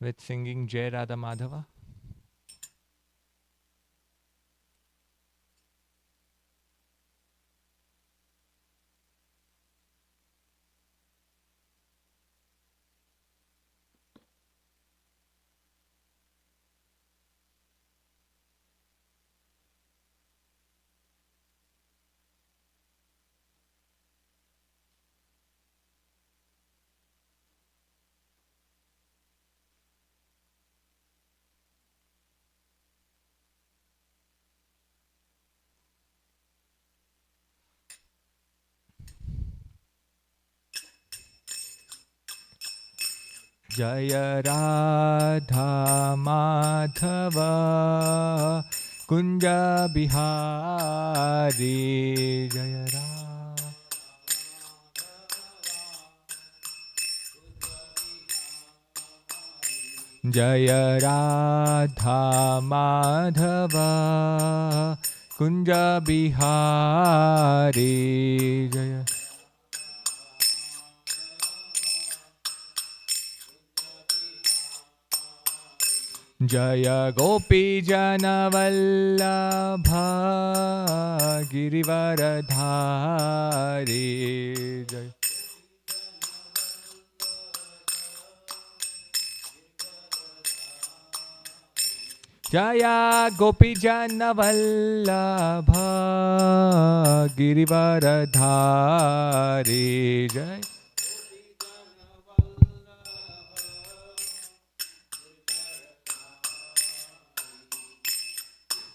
with singing Jai Radha Madhava. Jaya Radha Madhava Kunja Bihari Jaya Radha Jaya Radha Madhava Kunja Bihari Jaya Jaya Gopi Jana Vallabha Girivaradhari Jaya Jaya Gopi Jana Vallabha Girivaradhari Jaya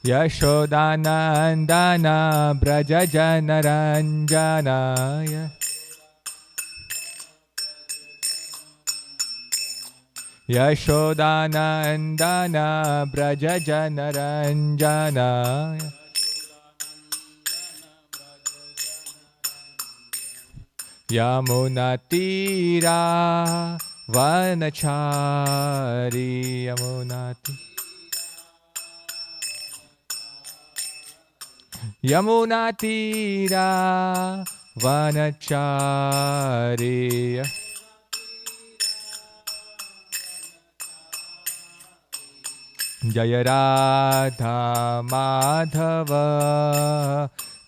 Yashodanandana Braja Janaranjana Yashodanandana Braja Janaranjana Yamunatira Vanachari Yamunatira Vanachari Jaya Radha Madhava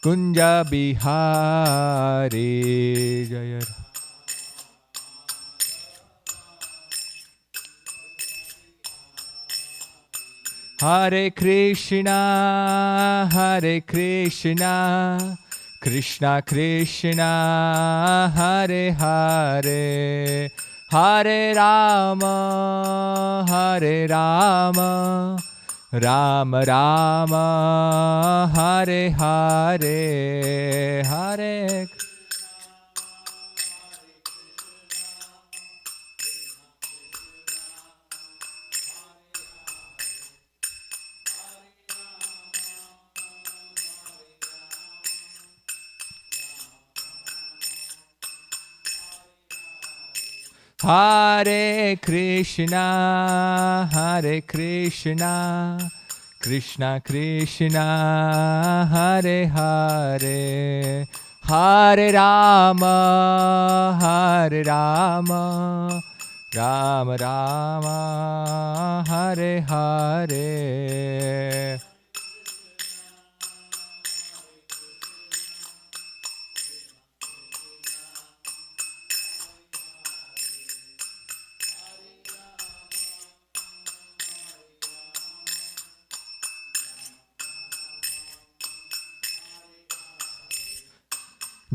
Kunja Bihari Jaya Hare Krishna Krishna Krishna Hare Hare Hare Rama Rama Rama Hare Hare Hare Hare Krishna Krishna Krishna Hare Hare Hare Rama Rama Rama Hare Hare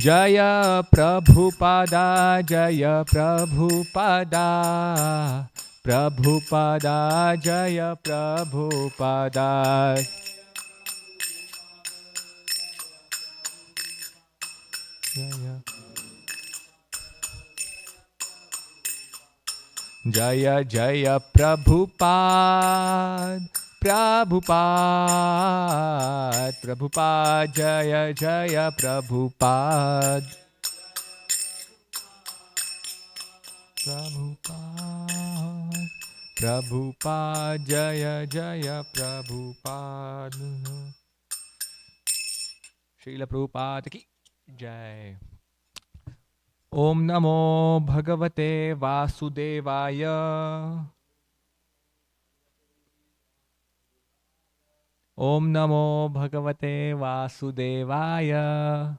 Jaya Prabhupada Jaya Prabhupada Prabhupada Jaya Prabhupada Jaya Jaya Prabhupada Prabhupada Prabhupada Jaya Jaya Prabhupada Prabhupada Prabhupada Jaya Jaya Prabhupada Srila Prabhupada ki Jai. Om Namo Bhagavate Vasudevaya Om Namo Bhagavate Vasudevaya.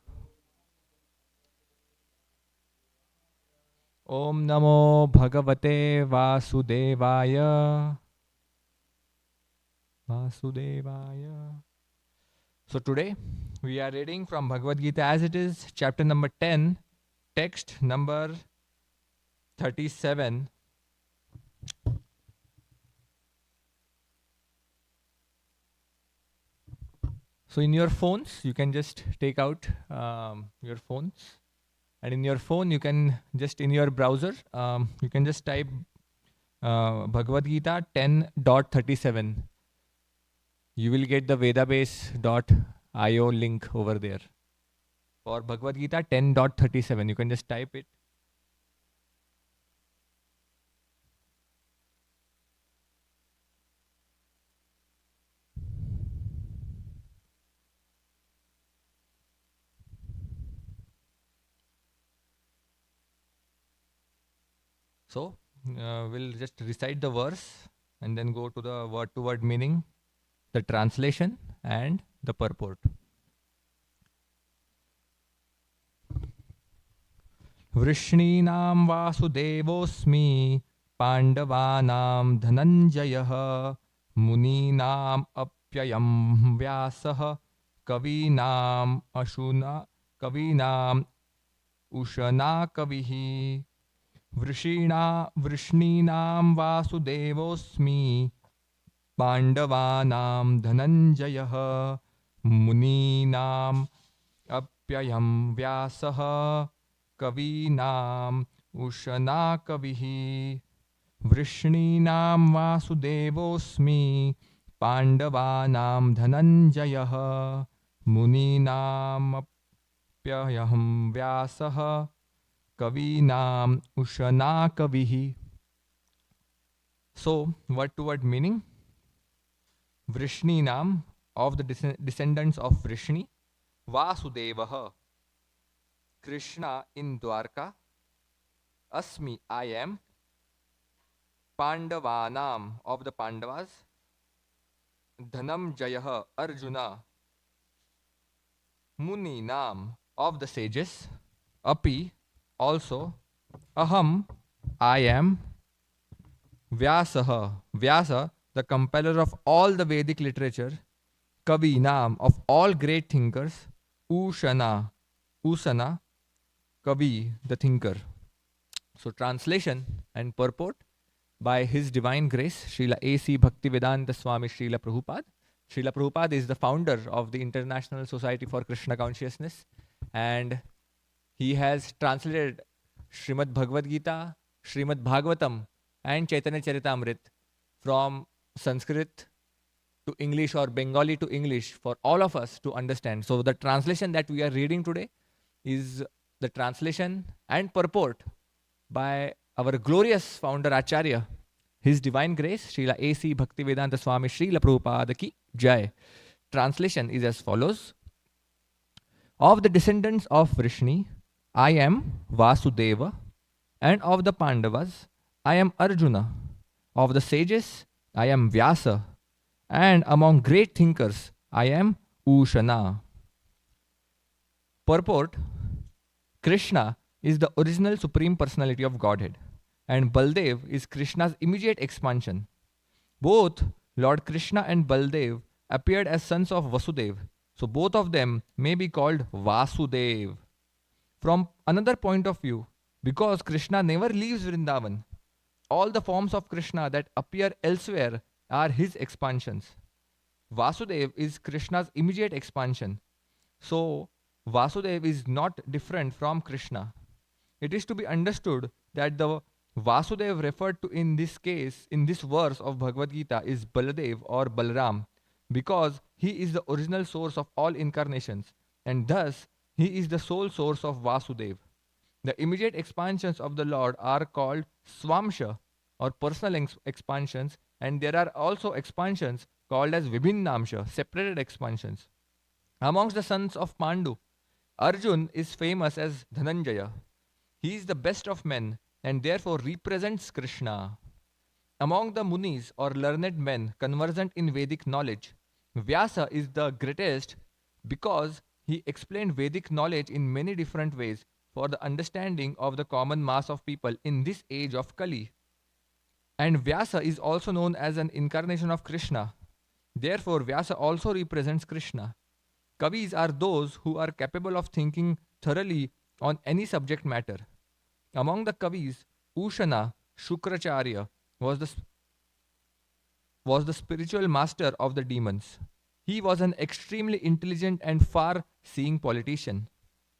Om Namo Bhagavate Vasudevaya. Vasudevaya. So today we are reading from Bhagavad Gita as it is, chapter number 10, text number 37. So in your phones, you can just take out your phones, and in your phone, you can just in your browser, you can just type Bhagavad Gita 10.37. You will get the vedabase.io link over there. For Bhagavad Gita 10.37, you can just type it. So we'll just recite the verse and then go to the word-to-word meaning, the translation, and the purport. Vrishninam vasudevosmi Pandavanam dhananjayah Muninam apyayam vyasah Kavinam ushana kavihi Vrishninam vasudevosmi Pandavanam dhananjayah Muninam apyayam vyasah Kavinam ushana kavihi Vrishninam vasudevosmi Pandavanam dhananjayah Muninam apyayam vyasah Kavinam ushana kavihi. So, word to word meaning: Vrishninam, of the descendants of Vrishni, Vasudevah, Krishna in Dwarka, Asmi, I am, Pandavanam, of the Pandavas, Dhanam Jayah, Arjuna, Muninam, of the sages, Api, also, Aham, I am, Vyasah, Vyasa, the compiler of all the Vedic literature, Kavinam, of all great thinkers, Usana, Kavi, the thinker. So translation and purport by His Divine Grace, Srila A.C. Bhaktivedanta Swami Srila Prabhupada. Srila Prabhupada is the founder of the International Society for Krishna Consciousness, and he has translated Srimad Bhagavad Gita, Srimad Bhagavatam, and Chaitanya Charitamrit from Sanskrit to English or Bengali to English for all of us to understand. So the translation that we are reading today is the translation and purport by our glorious founder Acharya, His Divine Grace, Srila A.C. Bhaktivedanta Swami Srila Prabhupada Ki Jai. Translation is as follows. Of the descendants of Vrishni, I am Vasudeva, and of the Pandavas, I am Arjuna. Of the sages, I am Vyasa, and among great thinkers, I am Ushana. Purport: Krishna is the original Supreme Personality of Godhead, and Baldev is Krishna's immediate expansion. Both Lord Krishna and Baldev appeared as sons of Vasudev, so both of them may be called Vasudev. From another point of view, because Krishna never leaves Vrindavan, all the forms of Krishna that appear elsewhere are his expansions. Vasudev is Krishna's immediate expansion. So, Vasudev is not different from Krishna. It is to be understood that the Vasudev referred to in this case, in this verse of Bhagavad Gita, is Baladev or Balram, because he is the original source of all incarnations, and thus he is the sole source of Vasudev. The immediate expansions of the Lord are called Swamsha or personal expansions, and there are also expansions called as Vibhinnamsha, separated expansions. Amongst the sons of Pandu, Arjun is famous as Dhananjaya. He is the best of men and therefore represents Krishna. Among the Munis or learned men conversant in Vedic knowledge, Vyasa is the greatest because he explained Vedic knowledge in many different ways for the understanding of the common mass of people in this age of Kali. And Vyasa is also known as an incarnation of Krishna. Therefore, Vyasa also represents Krishna. Kavis are those who are capable of thinking thoroughly on any subject matter. Among the Kavis, Ushana Shukracharya was the spiritual master of the demons. He was an extremely intelligent and far seeing politician.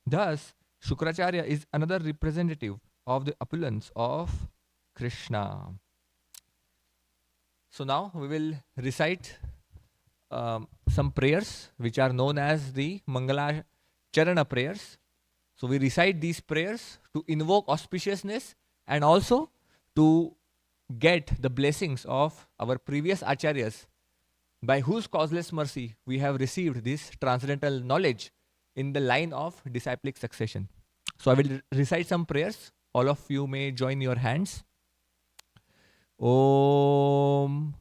Thus, Shukracharya is another representative of the opulence of Krishna. So now we will recite some prayers which are known as the Mangala Charana prayers. So we recite these prayers to invoke auspiciousness and also to get the blessings of our previous acharyas, by whose causeless mercy we have received this transcendental knowledge in the line of disciplic succession. So I will recite some prayers. All of you may join your hands. Om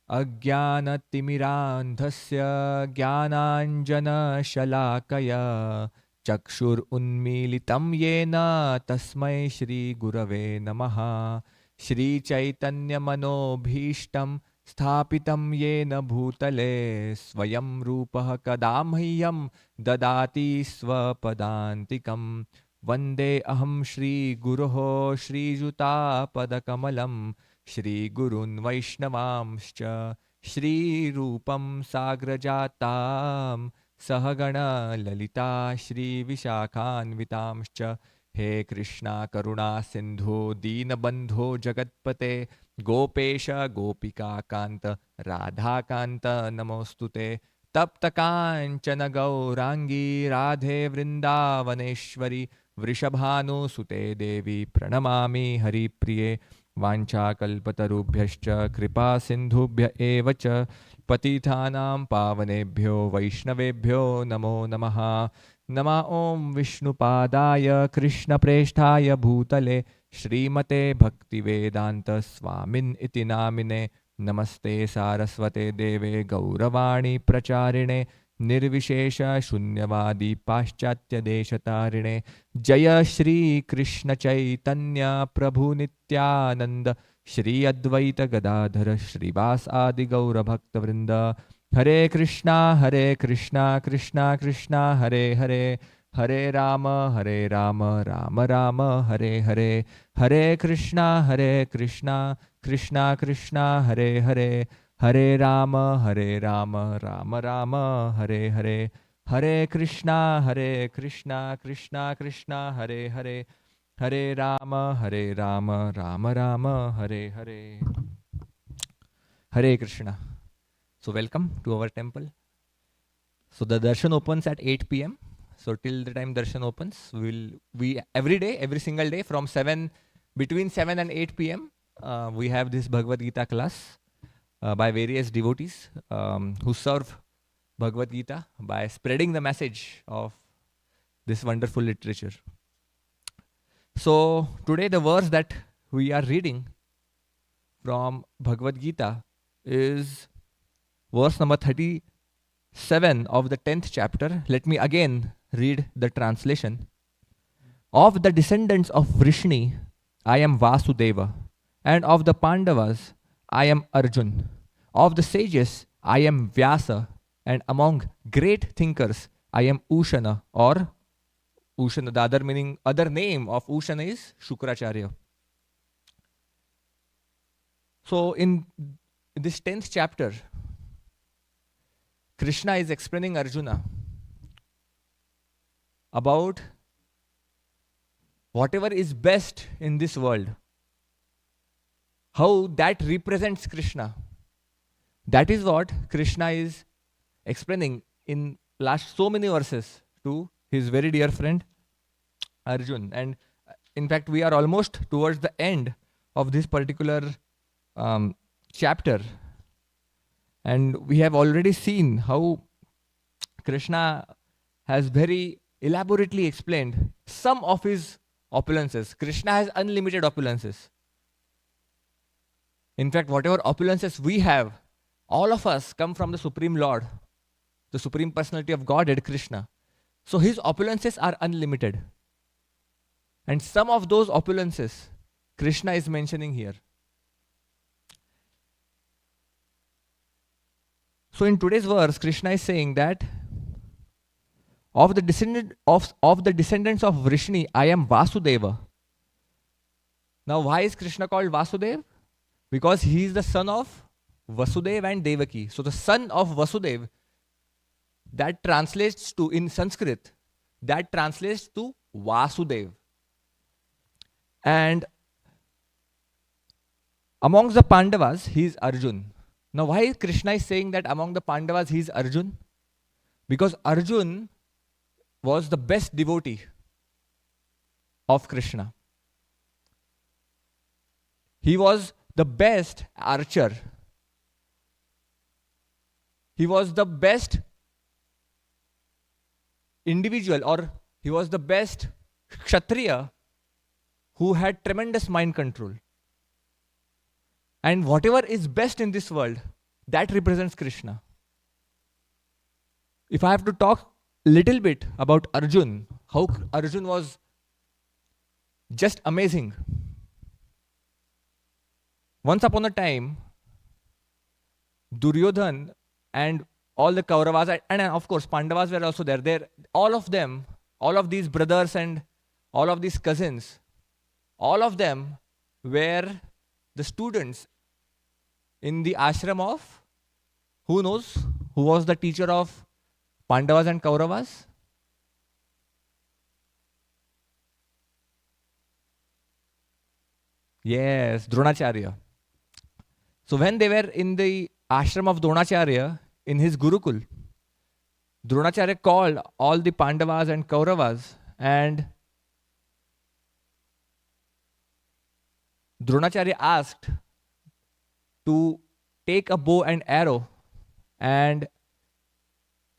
Ajnanatimirandhasya Jnananjana Shalakaya Chakshur Unmilitam Yena Tasmai Shri Gurave Namaha Shri Chaitanya Manobhishtam Sthapitam Yena Bhutale Swayam Rupah Kadamhyam Dadati Swapadantikam Vande Aham Shri Guruho Shri Juta Padakamalam Shri Gurun Vaishnavamscha Shri Rupam Sagrajatam Sahagana Lalita Shri Vishakhanvitamscha He Krishna Karuna Sindhu Deenabandho Jagatpate Gopesha Gopika Kanta Radha Kanta Namostute Tapta Kanchana Gaurangi Radhe Vrindavaneshwari Vrishabhanu Sute Devi Pranamami Hari Priye Vanchakalpatarubhyascha Kripa Sindhubhya Evacha Patithanam Pavanebhyo Vaishnavebhyo Namo Namaha Nama Om Vishnupadaya Krishna Presthaya Bhutale Srimate Bhaktivedanta Swamin Iti Namine Namaste Saraswate Deve Gauravani Pracharine Nirvishesha Shunyavadi Paschatya Deshatarine Jaya Shri Krishna Chaitanya Prabhu Nityananda Shri Advaita Gadadhara Shrivas Adi Gaura Bhakta Vrinda Hare Krishna Krishna Krishna Hare Hare Hare Rama Rama Rama Hare Hare Hare Krishna Krishna Krishna Hare Hare Hare Rama Rama Rama Hare Hare Hare Krishna Krishna Krishna Hare Hare Hare Rama Rama Rama Hare Hare. Hare Krishna. So welcome to our temple. So the darshan opens at 8 p.m. So till the time darshan opens, we every day, every single day from between 7 and 8 p.m. We have this Bhagavad Gita class by various devotees who serve Bhagavad Gita by spreading the message of this wonderful literature. So today the verse that we are reading from Bhagavad Gita is verse number 37 of the 10th chapter. Let me again read the translation. Of the descendants of Vrishni, I am Vasudeva, and of the Pandavas, I am Arjun. Of the sages, I am Vyasa, and among great thinkers, I am Ushana, or Ushana, the other name of Ushana is Shukracharya. So in this 10th chapter, Krishna is explaining Arjuna about whatever is best in this world, how that represents Krishna. That is what Krishna is explaining in last so many verses to his very dear friend Arjun. And in fact, we are almost towards the end of this particular chapter. And we have already seen how Krishna has very elaborately explained some of his opulences. Krishna has unlimited opulences. In fact, whatever opulences we have, All of us come from the Supreme Lord, the Supreme Personality of Godhead, Krishna. So his opulences are unlimited. And some of those opulences, Krishna is mentioning here. So in today's verse, Krishna is saying that of the descendants of Vrishni, I am Vasudeva. Now why is Krishna called Vasudeva? Because he is the son of Vasudeva and Devaki. So the son of Vasudeva, that translates to, in Sanskrit, that translates to Vasudeva. And amongst the Pandavas, he is Arjun. Now why Krishna is saying that among the Pandavas he is Arjun? Because Arjun was the best devotee of Krishna. He was the best archer. He was the best individual, or he was the best Kshatriya who had tremendous mind control. And whatever is best in this world, that represents Krishna. If I have to talk a little bit about Arjun, how Arjun was just amazing. Once upon a time, Duryodhan and all the Kauravas, and of course Pandavas were also there. All of them, all of these brothers and all of these cousins, all of them were the students in the ashram of, who knows, who was the teacher of Pandavas and Kauravas? Yes, Dronacharya. So when they were in the ashram of Dronacharya, in his Gurukul, Dronacharya called all the Pandavas and Kauravas, and Dronacharya asked to take a bow and arrow and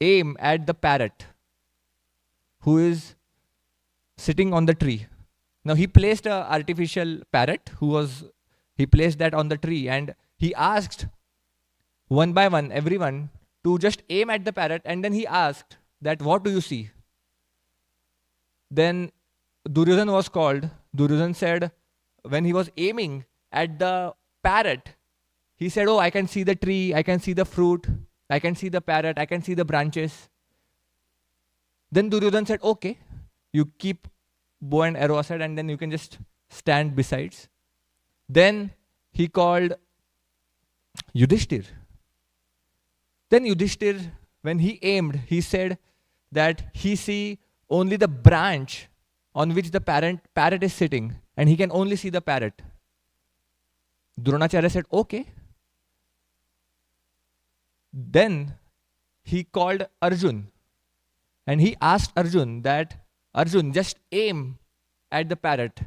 aim at the parrot who is sitting on the tree. Now he placed an artificial parrot he placed that on the tree, and he asked one by one, everyone, to just aim at the parrot, and then he asked that, what do you see? Then Duryodhan was called. Duryodhan said, when he was aiming at the parrot, he said, oh, I can see the tree, I can see the fruit, I can see the parrot, I can see the branches. Then Duryodhan said, okay, you keep bow and arrow aside, and then you can just stand besides. Then he called Yudhishthir. Then Yudhishthir, when he aimed, he said that he see only the branch on which the parrot is sitting, and he can only see the parrot. Dronacharya said, okay. Then he called Arjun, and he asked Arjun that, Arjun, just aim at the parrot.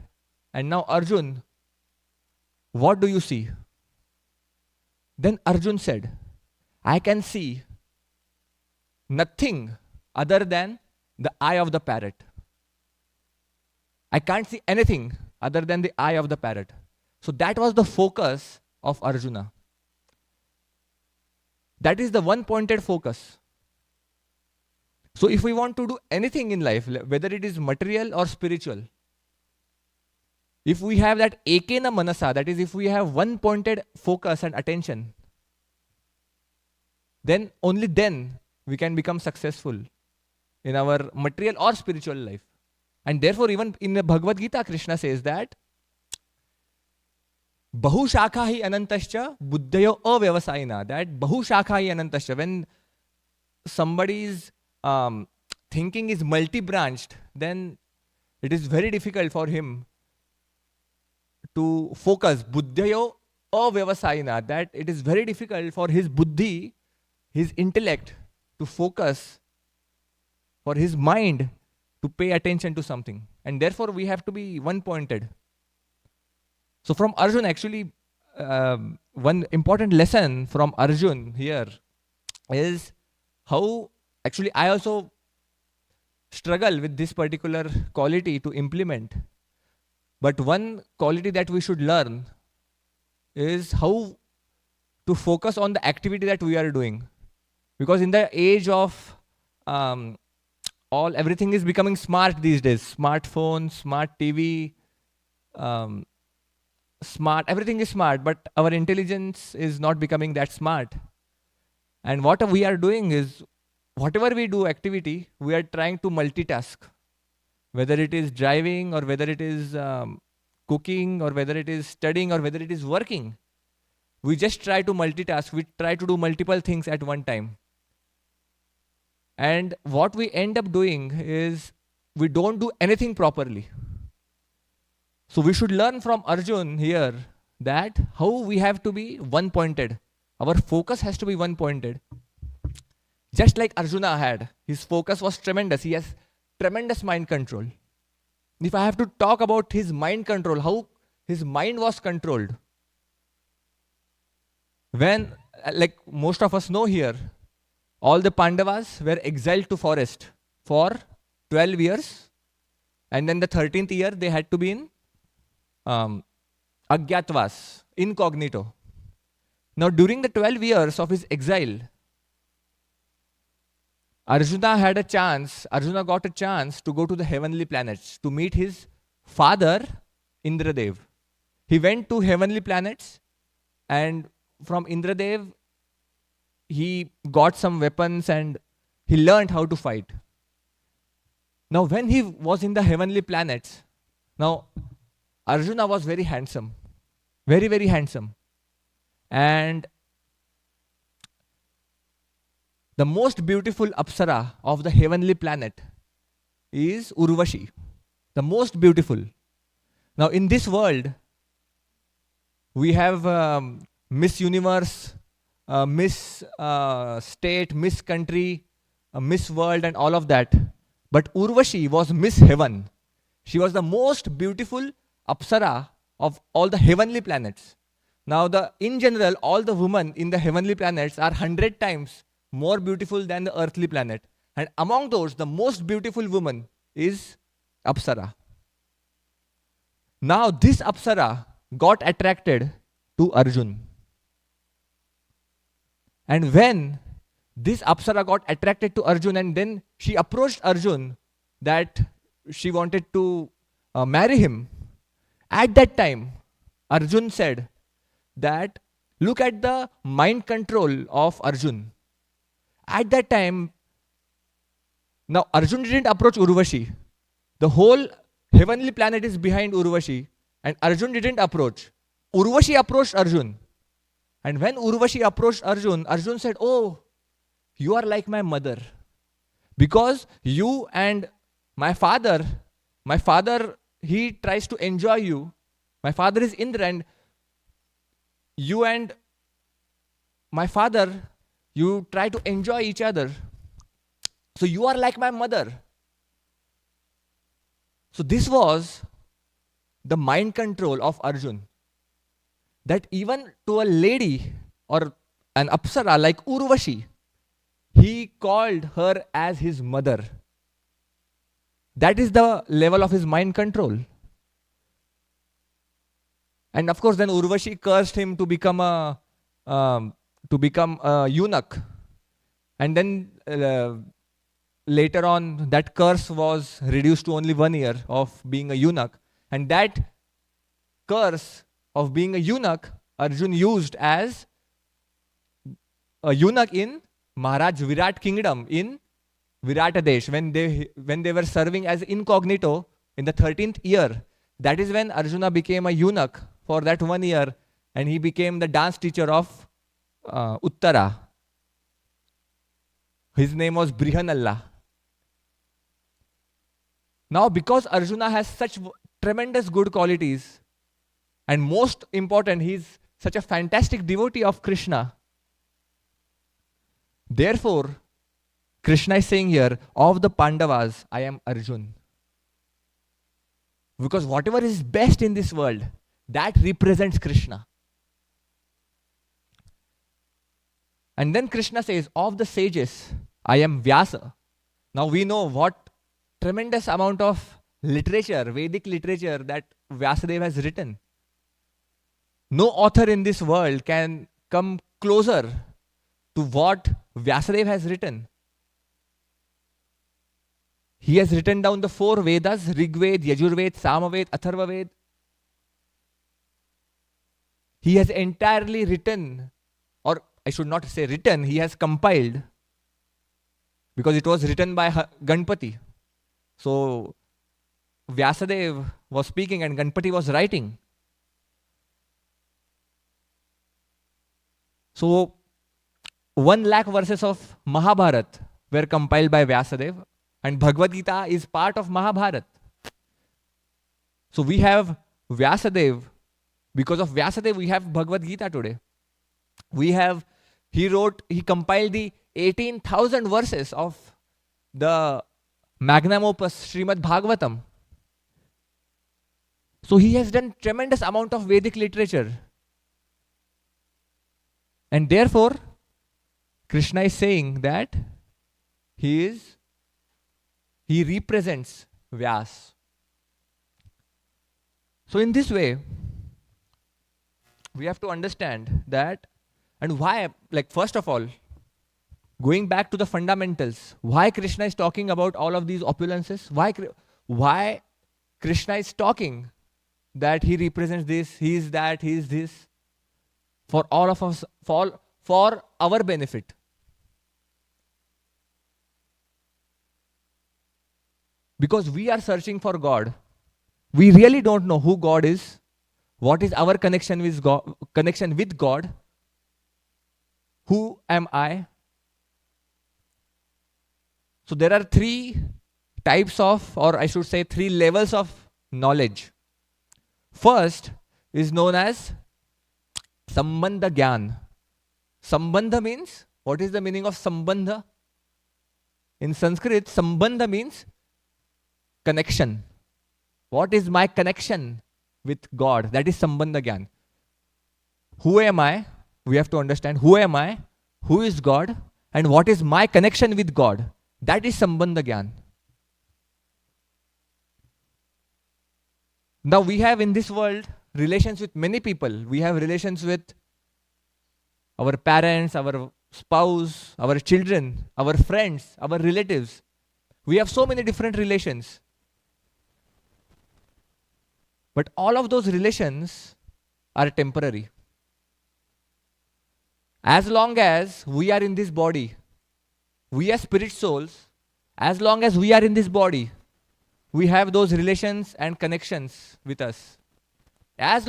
And now Arjun, what do you see? Then Arjun said, I can see nothing other than the eye of the parrot. I can't see anything other than the eye of the parrot. So that was the focus of Arjuna. That is the one-pointed focus. So if we want to do anything in life, whether it is material or spiritual, if we have that ekena manasa, that is, if we have one-pointed focus and attention, then only then we can become successful in our material or spiritual life. And therefore, even in the Bhagavad Gita, Krishna says that Bahu shakha hi anantascha buddhayo avyavasayina. That Bahu shakha hi anantascha. When somebody's thinking is multi-branched, then it is very difficult for him to focus. Buddhayo avyavasayina. That it is very difficult for his buddhi, his intellect, to focus, for his mind to pay attention to something. And therefore, we have to be one-pointed. So from Arjun, actually, one important lesson from Arjun here is how, actually, I also struggle with this particular quality to implement. But one quality that we should learn is how to focus on the activity that we are doing. Because in the age of everything is becoming smart these days. Smartphones, smart TV, everything is smart, but our intelligence is not becoming that smart. And what we are doing is, whatever we do activity, we are trying to multitask. Whether it is driving, or whether it is cooking, or whether it is studying, or whether it is working. We just try to multitask. We try to do multiple things at one time. And what we end up doing is, we don't do anything properly. So we should learn from Arjun here that how we have to be one-pointed. Our focus has to be one-pointed. Just like Arjuna had. His focus was tremendous. He has tremendous mind control. If I have to talk about his mind control, how his mind was controlled. When, like most of us know here, all the Pandavas were exiled to forest for 12 years. And then the 13th year, they had to be in Agyatwas, incognito. Now, during the 12 years of his exile, Arjuna got a chance to go to the heavenly planets to meet his father, Indradev. He went to heavenly planets, and from Indradev, he got some weapons and he learned how to fight. Now, when he was in the heavenly planets, now Arjuna was very handsome, very, very handsome. And the most beautiful Apsara of the heavenly planet is Urvashi, the most beautiful. Now, in this world, we have Miss Universe, Miss State, Miss Country, Miss World, and all of that. But Urvashi was Miss Heaven. She was the most beautiful Apsara of all the heavenly planets. Now, in general, all the women in the heavenly planets are 100 times more beautiful than the earthly planet. And among those, the most beautiful woman is Apsara. Now, this Apsara got attracted to Arjun. And when this Apsara got attracted to Arjun, and then she approached Arjun that she wanted to marry him, at that time, Arjun said that, look at the mind control of Arjun. At that time, now Arjun didn't approach Urvashi. The whole heavenly planet is behind Urvashi, and Arjun didn't approach. Urvashi approached Arjun. And when Urvashi approached Arjun, Arjun said, "Oh, you are like my mother. Because you and my father, he tries to enjoy you. My father is Indra, and you and my father, you try to enjoy each other. So you are like my mother." So this was the mind control of Arjun. That even to a lady or an Apsara like Urvashi, he called her as his mother. That is the level of his mind control. And of course, then Urvashi cursed him to become a eunuch. And then later on, that curse was reduced to only 1 year of being a eunuch. And that curse of being a eunuch, Arjun used as a eunuch in Maharaj Virat kingdom in Viratadesh, when they were serving as incognito in the 13th year. That is when Arjuna became a eunuch for that 1 year, and he became the dance teacher of Uttara. His name was Brihanalla. Now, because Arjuna has such tremendous good qualities, and most important, he is such a fantastic devotee of Krishna. Therefore, Krishna is saying here, of the Pandavas, I am Arjun. Because whatever is best in this world, that represents Krishna. And then Krishna says, of the sages, I am Vyasa. Now we know what tremendous amount of literature, Vedic literature, that Vyasadeva has written. No author in this world can come closer to what Vyasadeva has written. He has written down the 4 Vedas, Rigved, Yajurved, Samaved, Atharvaved. He has entirely written, or I should not say written, he has compiled, because it was written by Ganpati. So Vyasadeva was speaking and Ganpati was writing. So 1 lakh verses of Mahabharata were compiled by Vyasadeva, and Bhagavad Gita is part of Mahabharata. So we have Vyasadeva. Because of Vyasadeva, we have Bhagavad Gita today. He compiled the 18,000 verses of the magnum opus Srimad Bhagavatam. So he has done tremendous amount of Vedic literature. And therefore, Krishna is saying that he represents Vyas. So in this way, we have to understand that, and why, first of all, going back to the fundamentals, why Krishna is talking about all of these opulences, why Krishna is talking that he represents this, he is that, he is this, for all of us, for our benefit. Because we are searching for God. We really don't know who God is, what is our connection with God, who am I. So there are 3 types of, or I should say 3 levels of knowledge. First is known as Sambandha Gyan. Sambandha means, what is the meaning of Sambandha? In Sanskrit, Sambandha means connection. What is my connection with God? That is Sambandha Gyan. Who am I? We have to understand who am I, who is God, and what is my connection with God. That is Sambandha Gyan. Now we have in this world relations with many people. We have relations with our parents, our spouse, our children, our friends, our relatives. We have so many different relations. But all of those relations are temporary. As long as we are in this body, we are spirit souls, as long as we are in this body, we have those relations and connections with us. As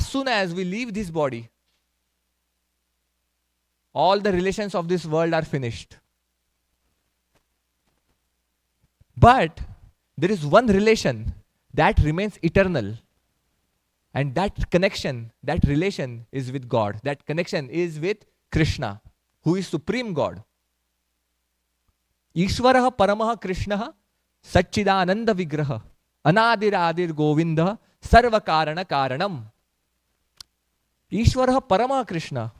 soon as we leave this body, all the relations of this world are finished. But there is one relation that remains eternal. And that connection, that relation is with God. That connection is with Krishna, who is Supreme God. Ishvaraha Paramaha Krishnaha Satchidananda Vigraha Anadiradir Govinda Sarva Karana Karanam. Ishvaraha Paramaha Krishna.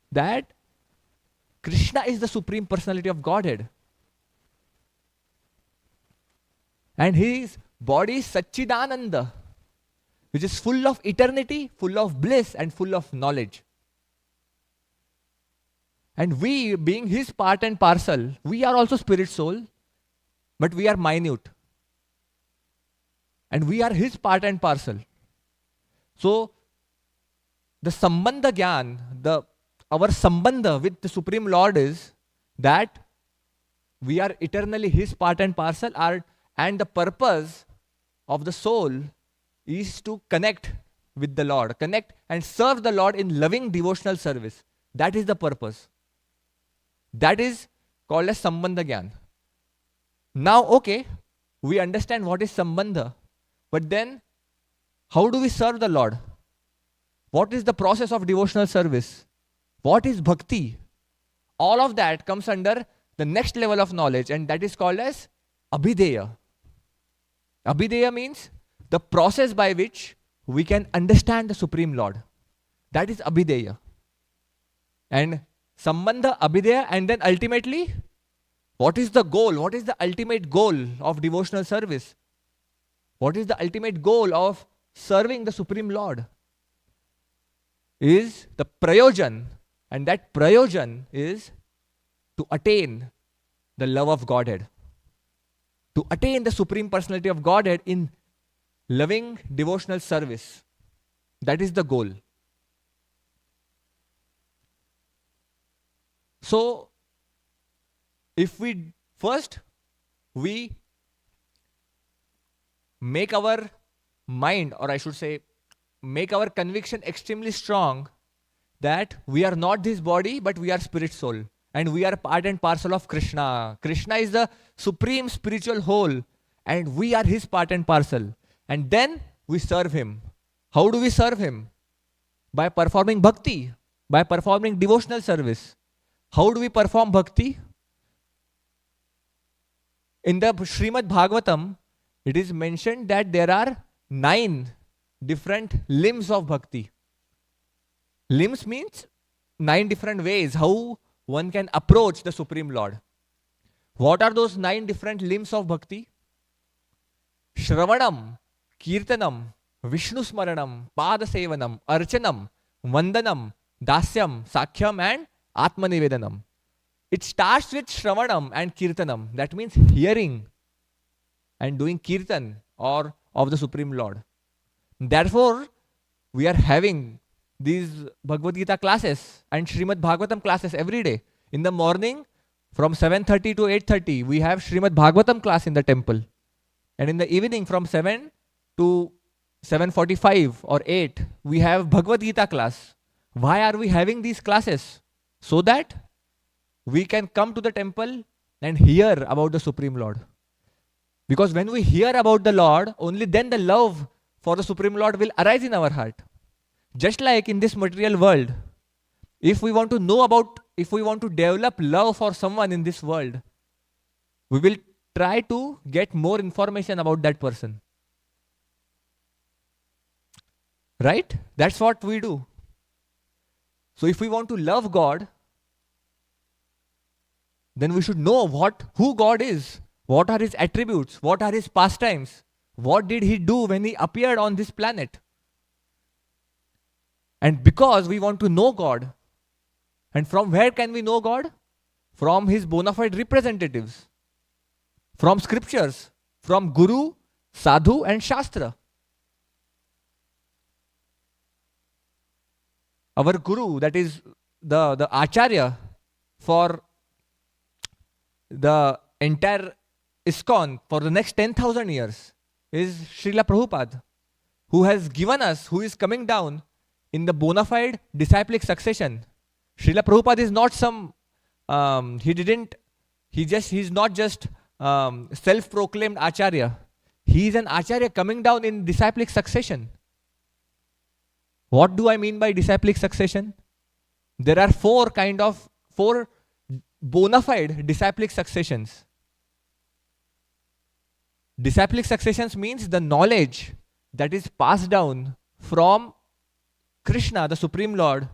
That Krishna is the Supreme Personality of Godhead. And his body is Satchidananda, which is full of eternity, full of bliss, and full of knowledge. And we, being his part and parcel, we are also spirit soul, but we are minute. And we are his part and parcel. So, the Sambandha Gyan, our Sambandha with the Supreme Lord is that we are eternally his part and parcel, and the purpose of the soul is to connect with the Lord, connect and serve the Lord in loving devotional service. That is the purpose. That is called as Sambandha Gyan. Now, okay, we understand what is Sambandha, but then how do we serve the Lord? What is the process of devotional service? What is bhakti? All of that comes under the next level of knowledge, and that is called as Abhideya. Abhideya means the process by which we can understand the Supreme Lord. That is Abhideya. And Sambandha, Abhideya, and then ultimately, what is the goal? What is the ultimate goal of devotional service? What is the ultimate goal of serving the Supreme Lord? is the prayojan, and that prayojan is to attain the love of Godhead, to attain the Supreme Personality of Godhead in loving devotional service. That is the goal. So, if we make our mind, or I should say, make our conviction extremely strong that we are not this body, but we are spirit soul. And we are part and parcel of Krishna. Krishna is the supreme spiritual whole, and we are his part and parcel. And then we serve him. How do we serve him? By performing bhakti, by performing devotional service. How do we perform bhakti? In the Srimad Bhagavatam, it is mentioned that there are 9 different limbs of bhakti. Limbs means 9 different ways how one can approach the Supreme Lord. What are those 9 different limbs of bhakti? Shravanam, Kirtanam, Vishnu Smaranam, Padasevanam, Archanam, Vandanam, Dasyam, Sakhyam and Atmanivedanam. It starts with Shravanam and Kirtanam. That means hearing and doing Kirtan or of the Supreme Lord. Therefore, we are having these Bhagavad Gita classes and Srimad Bhagavatam classes every day. In the morning, from 7:30 to 8:30, we have Srimad Bhagavatam class in the temple. And in the evening, from 7 to 7:45 or 8, we have Bhagavad Gita class. Why are we having these classes? So that we can come to the temple and hear about the Supreme Lord. Because when we hear about the Lord, only then the love for the Supreme Lord will arise in our heart. Just like in this material world, if we want to develop love for someone in this world, we will try to get more information about that person. Right? That's what we do. So if we want to love God, then we should know who God is, what are his attributes, what are his pastimes, what did he do when he appeared on this planet. And because we want to know God, and from where can we know God? From his bona fide representatives, from scriptures, from Guru, Sadhu and Shastra. Our Guru, that is the Acharya for the entire ISKCON for the next 10,000 years is Srila Prabhupada, who has given us, who is coming down in the bona fide disciplic succession. Srila Prabhupada is not some, he's not just self-proclaimed Acharya. He is an Acharya coming down in disciplic succession. What do I mean by disciplic succession? There are four bona fide disciplic successions. Disciplic successions means the knowledge that is passed down from Krishna, the Supreme Lord.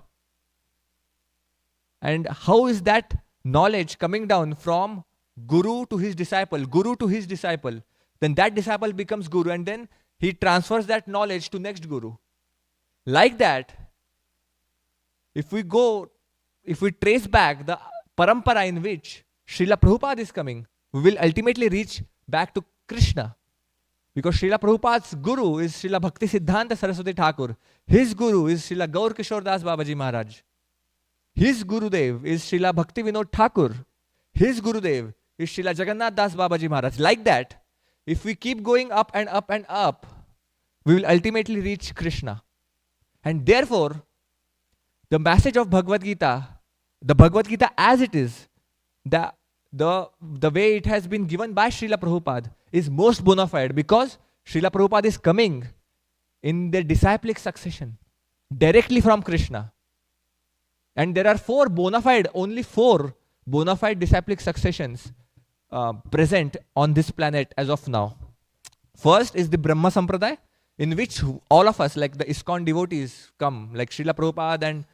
And how is that knowledge coming down from Guru to his disciple, Guru to his disciple? Then that disciple becomes Guru, and then he transfers that knowledge to next Guru. Like that, if we trace back the parampara in which Srila Prabhupada is coming, we will ultimately reach back to Krishna. Because Srila Prabhupada's Guru is Srila Bhakti Siddhanta Saraswati Thakur. His Guru is Srila Gaur Kishore Das Babaji Maharaj. His Gurudev is Srila Bhakti Vinod Thakur. His Gurudev is Srila Jagannath Das Babaji Maharaj. Like that, if we keep going up and up and up, we will ultimately reach Krishna. And therefore, the message of Bhagavad Gita, the Bhagavad Gita as it is, the way it has been given by Srila Prabhupada is most bona fide, because Srila Prabhupada is coming in the disciplic succession directly from Krishna. And there are only four bona fide disciplic successions present on this planet as of now. First is the Brahma Sampradaya, in which all of us, like the ISKCON devotees, come, like Srila Prabhupada and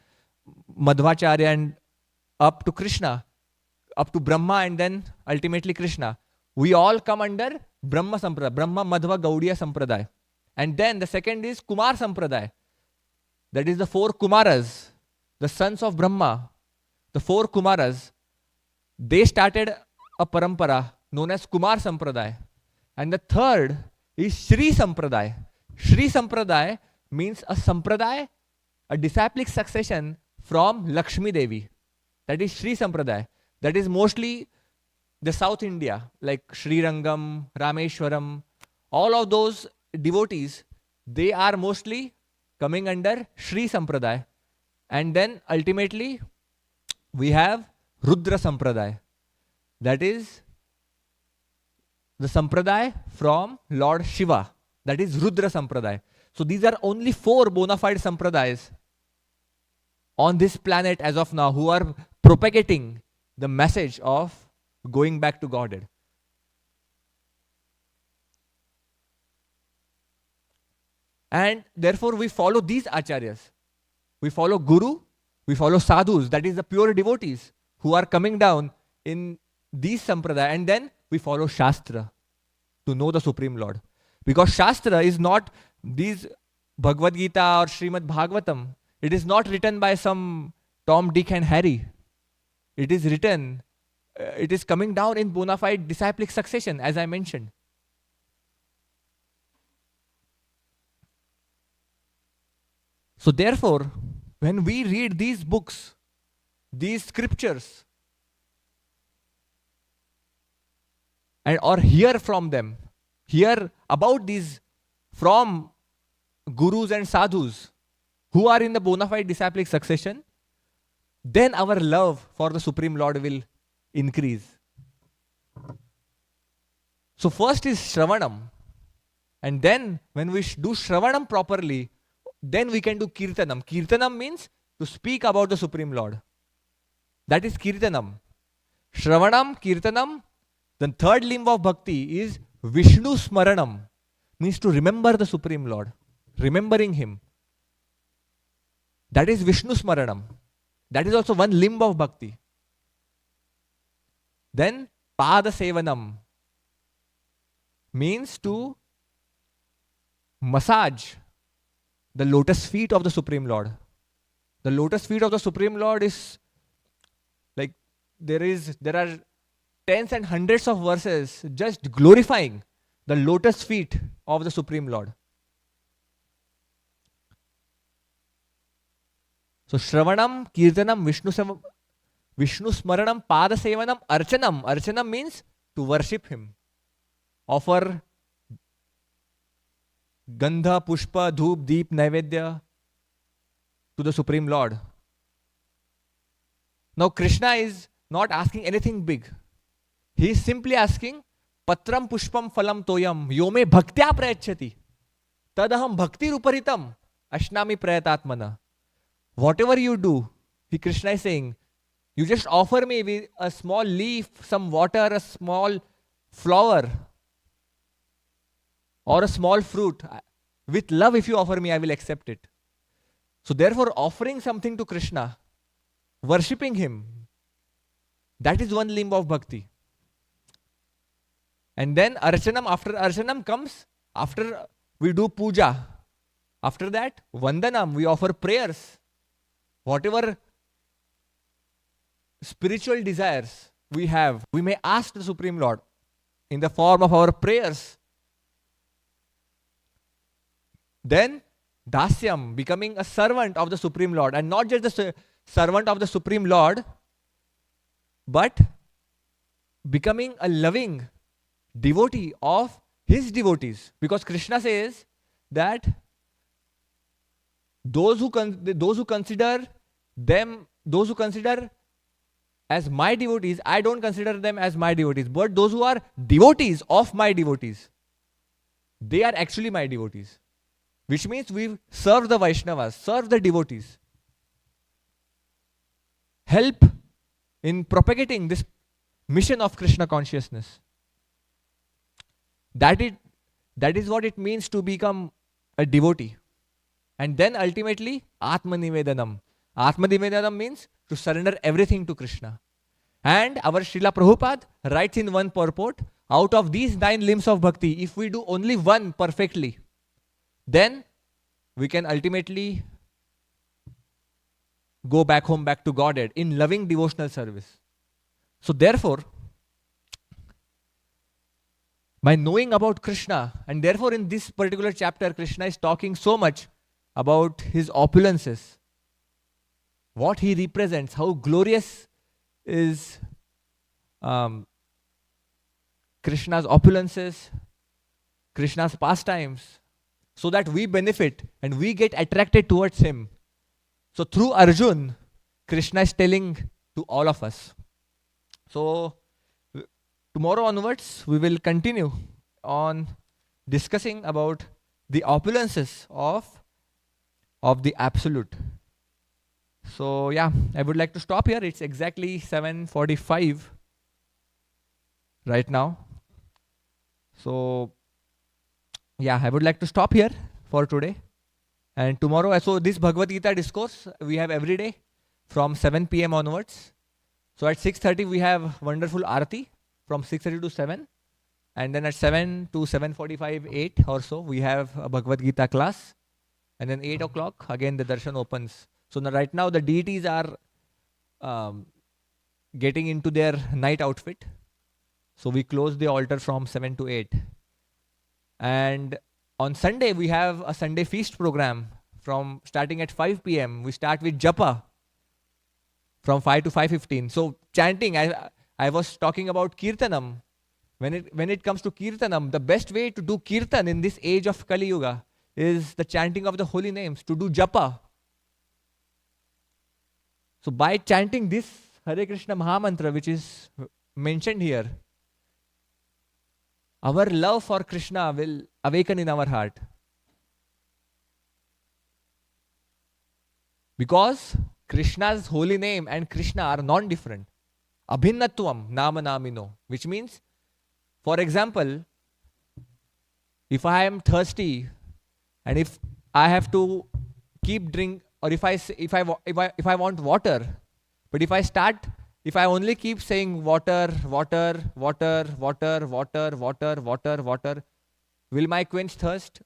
Madhvacharya, and up to Krishna, up to Brahma, and then ultimately Krishna. We all come under Brahma Sampradaya, Brahma Madhva Gaudiya Sampradaya. And then the second is Kumar Sampradaya. that is the four Kumaras, the sons of Brahma, the four Kumaras, they started a parampara known as Kumar Sampradaya. And the third is Shri Sampradaya. Shri Sampradaya means a Sampradaya, a disciplic succession from Lakshmi Devi. That is Shri Sampradaya. That is mostly the South India, like Sri Rangam, Rameshwaram, all of those devotees, they are mostly coming under Shri Sampradaya. And then ultimately, we have Rudra Sampradaya. That is the Sampradaya from Lord Shiva. That is Rudra Sampradaya. So these are only 4 bona fide Sampradayas on this planet as of now who are propagating the message of going back to Godhead. And therefore we follow these acharyas. We follow Guru, we follow sadhus, that is the pure devotees who are coming down in these sampradaya, and then we follow Shastra to know the Supreme Lord. Because Shastra is not these Bhagavad Gita or Srimad Bhagavatam. It is not written by some Tom, Dick and Harry. It is written, it is coming down in bona fide disciplic succession, as I mentioned. So therefore, when we read these books, these scriptures, and or hear from them, hear about these from gurus and sadhus who are in the bona fide disciplic succession, then our love for the Supreme Lord will increase. So first is Shravanam. And then when we do Shravanam properly, then we can do Kirtanam. Kirtanam means to speak about the Supreme Lord. That is Kirtanam. Shravanam, Kirtanam. The third limb of bhakti is Vishnu Smaranam. Means to remember the Supreme Lord. Remembering Him. That is Vishnu Smaranam. That is also one limb of bhakti. Then Pada Sevanam means to massage the lotus feet of the Supreme Lord. The lotus feet of the Supreme Lord is like there are tens and hundreds of verses just glorifying the lotus feet of the Supreme Lord. So Shravanam, Kirtanam, Vishnu Smaranam, Pada Sevanam, Archanam. Archanam means to worship Him. Offer Gandha, Pushpa, Dhoop, Deep, Naivedya to the Supreme Lord. Now Krishna is not asking anything big. He is simply asking, Patram Pushpam Phalam Toyam Yome Bhaktya Prayachati Tadaham Bhakti Ruparitam Ashnami Prayatatmana. Whatever you do, Krishna is saying, you just offer me with a small leaf, some water, a small flower, or a small fruit. With love, if you offer me, I will accept it. So therefore, offering something to Krishna, worshipping Him, that is one limb of bhakti. And then Archanam, after Archanam comes, after we do puja. After that, Vandanam, we offer prayers. Whatever spiritual desires we have, we may ask the Supreme Lord in the form of our prayers. Then Dasyam, becoming a servant of the Supreme Lord, and not just the servant of the Supreme Lord, but becoming a loving devotee of His devotees. Because Krishna says that those who consider as my devotees, I don't consider them as my devotees. But those who are devotees of my devotees, they are actually my devotees. Which means we serve the Vaishnavas, serve the devotees. Help in propagating this mission of Krishna consciousness. That is what it means to become a devotee. And then ultimately, Atmanivedanam. Atmanivedanam means to surrender everything to Krishna. And our Srila Prabhupada writes in one purport, out of these 9 limbs of bhakti, if we do only one perfectly, then we can ultimately go back home, back to Godhead in loving devotional service. So therefore, by knowing about Krishna, and therefore in this particular chapter, Krishna is talking so much about his opulences, what he represents, how glorious is Krishna's opulences, Krishna's pastimes, so that we benefit and we get attracted towards him. So through Arjun, Krishna is telling to all of us. So tomorrow onwards, we will continue on discussing about the opulences of the Absolute. So yeah, I would like to stop here. It's exactly 7:45 right now. So yeah, I would like to stop here for today. And tomorrow, so this Bhagavad Gita discourse we have every day from 7 p.m. onwards. So at 6:30 we have wonderful Aarti from 6:30 to 7. And then at 7 to 7:45, 8 or so, we have a Bhagavad Gita class. And then 8 o'clock, again the darshan opens. So now, right now the deities are getting into their night outfit. So we close the altar from 7 to 8. And on Sunday, we have a Sunday feast program from starting at 5 p.m. We start with Japa from 5 to 5:15. So chanting, I was talking about Kirtanam. When it comes to Kirtanam, the best way to do Kirtan in this age of Kali Yuga is the chanting of the holy names, to do Japa. So by chanting this Hare Krishna Mahamantra, which is mentioned here, our love for Krishna will awaken in our heart. Because Krishna's holy name and Krishna are non-different. Abhinnatvam nama namino, which means, for example, if I am thirsty and if I have to keep drink, or if I want water, but if I only keep saying water, water, water, water, water, water, water, water, will my quench thirst,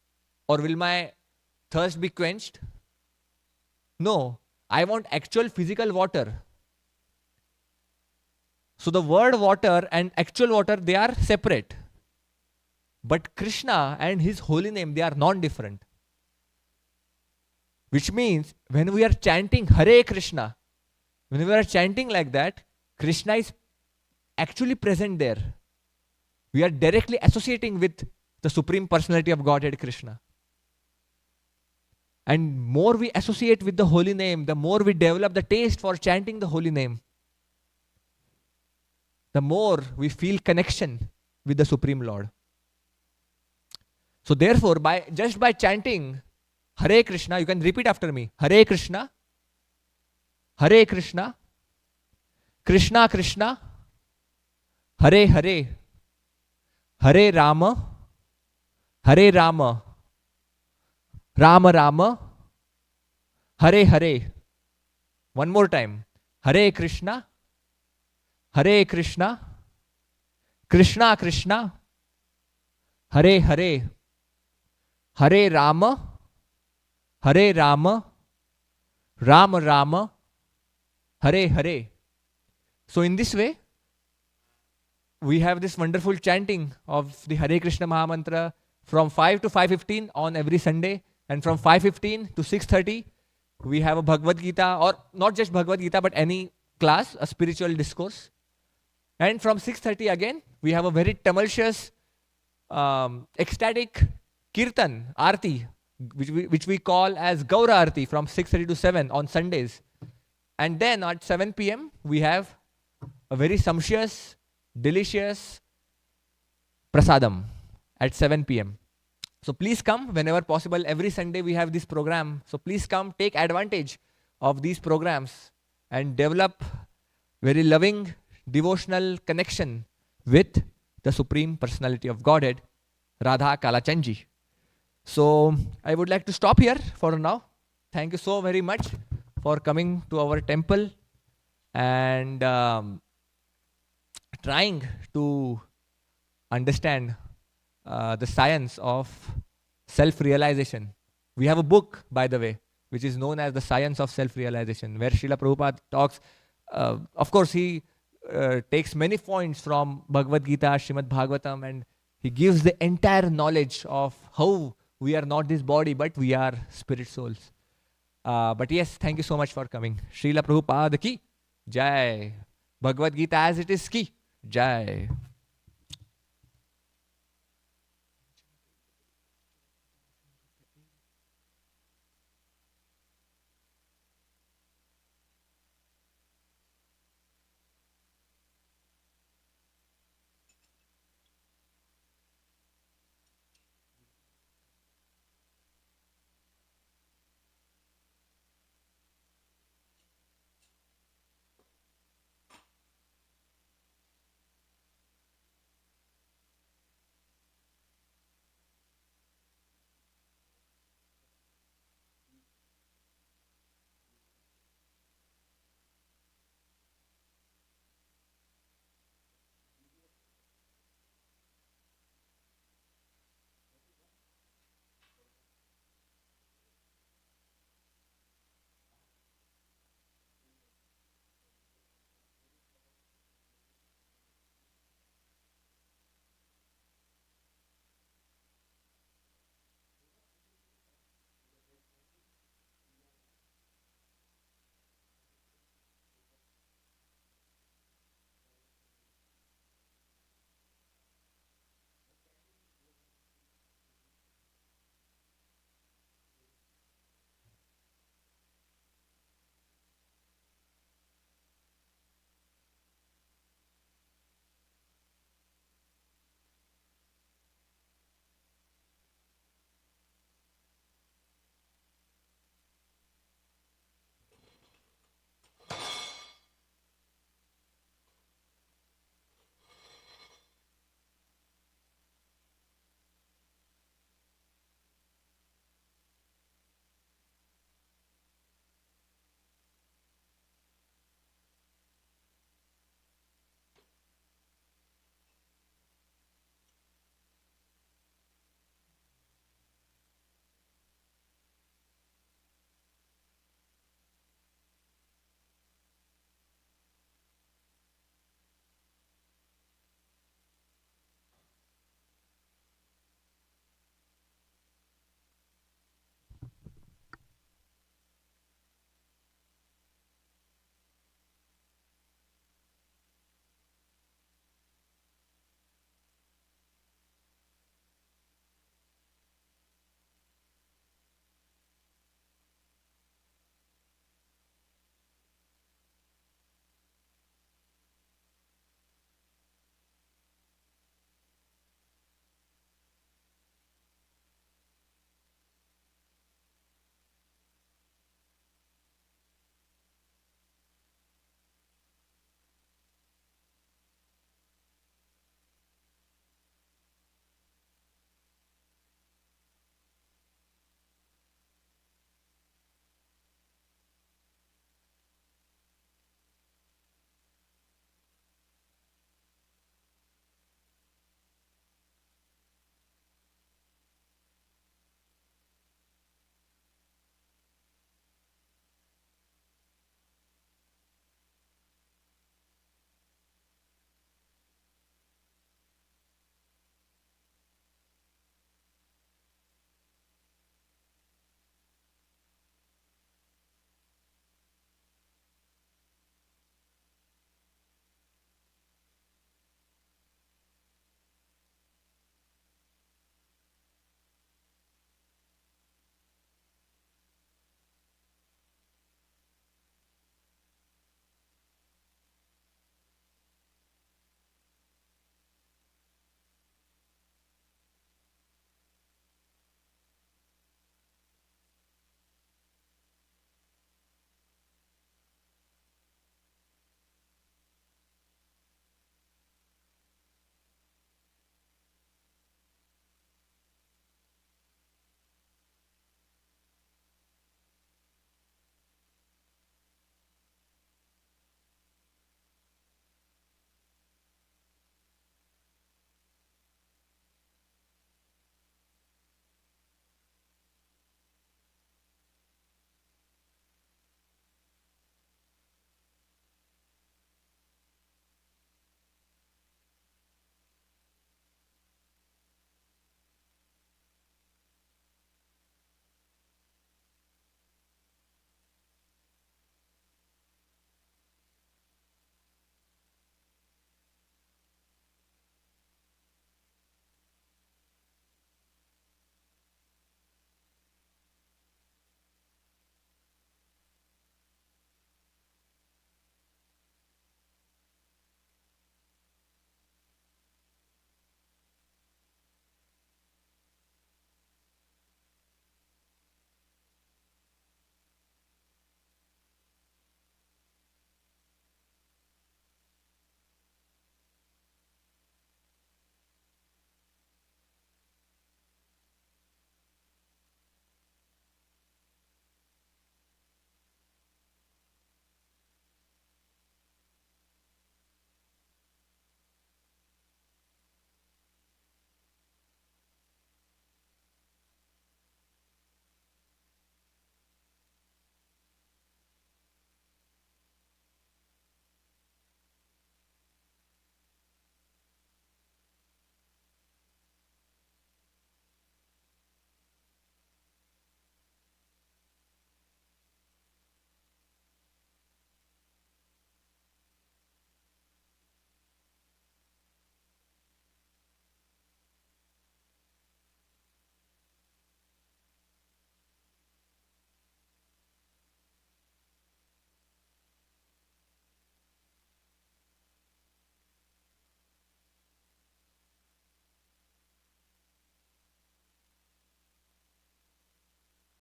or will my thirst be quenched? No, I want actual physical water. So the word water and actual water, they are separate. But Krishna and his holy name, they are non-different. Which means when we are chanting Hare Krishna, when we are chanting like that, Krishna is actually present there. We are directly associating with the Supreme Personality of Godhead, Krishna. And more we associate with the holy name, the more we develop the taste for chanting the holy name, the more we feel connection with the Supreme Lord. So therefore, just by chanting Hare Krishna, you can repeat after me. Hare Krishna, Hare Krishna, Krishna Krishna, Hare Hare, Hare Rama, Hare Rama, Rama Rama, Hare Hare. One more time. Hare Krishna, Hare Krishna, Krishna Krishna, Hare Hare, Hare Rama, Hare Rama, Rama Rama, Hare Hare. So in this way, we have this wonderful chanting of the Hare Krishna Mahamantra from 5 to 5:15 on every Sunday, and from 5:15 to 6:30, we have a Bhagavad Gita, or not just Bhagavad Gita, but any class, a spiritual discourse. And from 6:30 again, we have a very tumultuous, ecstatic Kirtan, Aarti, which we call as Gaura Aarti from 6:30 to 7 on Sundays. And then at 7 p.m., we have a very sumptuous, delicious prasadam at 7 p.m. So please come whenever possible. Every Sunday we have this program. So please come, take advantage of these programs and develop very loving, devotional connection with the Supreme Personality of Godhead, Radha Kalachandji. So I would like to stop here for now. Thank you so very much for coming to our temple and trying to understand the science of self-realization. We have a book, by the way. which is known as the science of self-realization, where Srila Prabhupada talks. Of course, he takes many points from Bhagavad Gita, Srimad Bhagavatam, and he gives the entire knowledge of how we are not this body, but we are spirit souls. But yes, thank you so much for coming. Srila Prabhupada ki Jai. Bhagavad Gita as it is ki Jai.